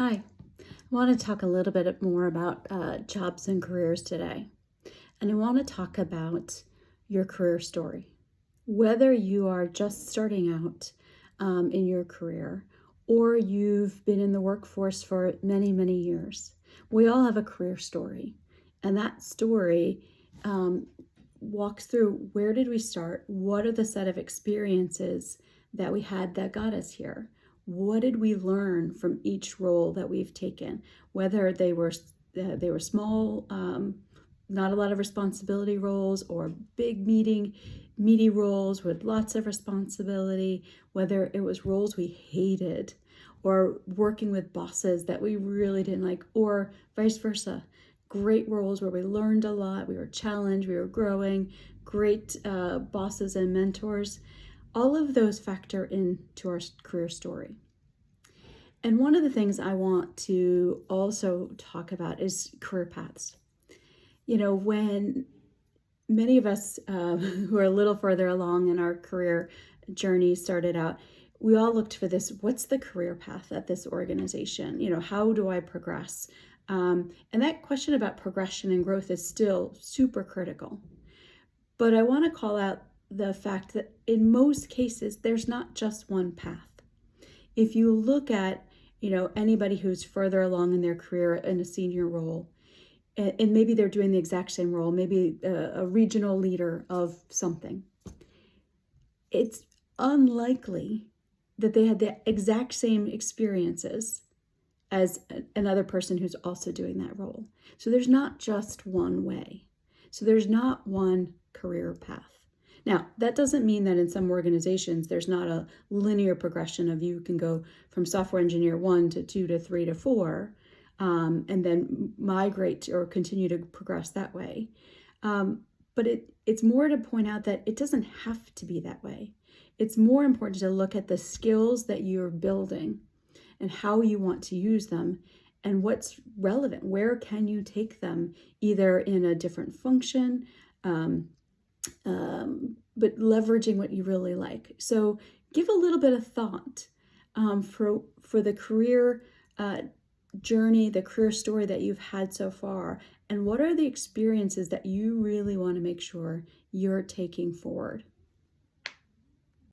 Hi, I want to talk a little bit more about jobs and careers today. And I want to talk about your career story. Whether you are just starting out in your career or you've been in the workforce for many, many years, we all have a career story. And that story um, walks through where did we start? What are the set of experiences that we had that got us here? What did we learn from each role that we've taken, whether they were small, not a lot of responsibility roles, or big meaty roles with lots of responsibility, whether it was roles we hated or working with bosses that we really didn't like, or vice versa. Great roles where we learned a lot, we were challenged, we were growing, great bosses and mentors. All of those factor into our career story. And one of the things I want to also talk about is career paths. When many of us who are a little further along in our career journey started out, we all looked for this, what's the career path at this organization? How do I progress? And that question about progression and growth is still super critical. But I want to call out the fact that in most cases, there's not just one path. If you look at, anybody who's further along in their career in a senior role, and maybe they're doing the exact same role, maybe a regional leader of something, it's unlikely that they had the exact same experiences as another person who's also doing that role. So there's not just one way. So there's not one career path. Now, that doesn't mean that in some organizations there's not a linear progression of you can go from software engineer 1 to 2 to 3 to 4, and then migrate or continue to progress that way. But it's more to point out that it doesn't have to be that way. It's more important to look at the skills that you're building and how you want to use them and what's relevant. Where can you take them, either in a different function, but leveraging what you really like. So give a little bit of thought for the career journey, the career story that you've had so far, and what are the experiences that you really want to make sure you're taking forward.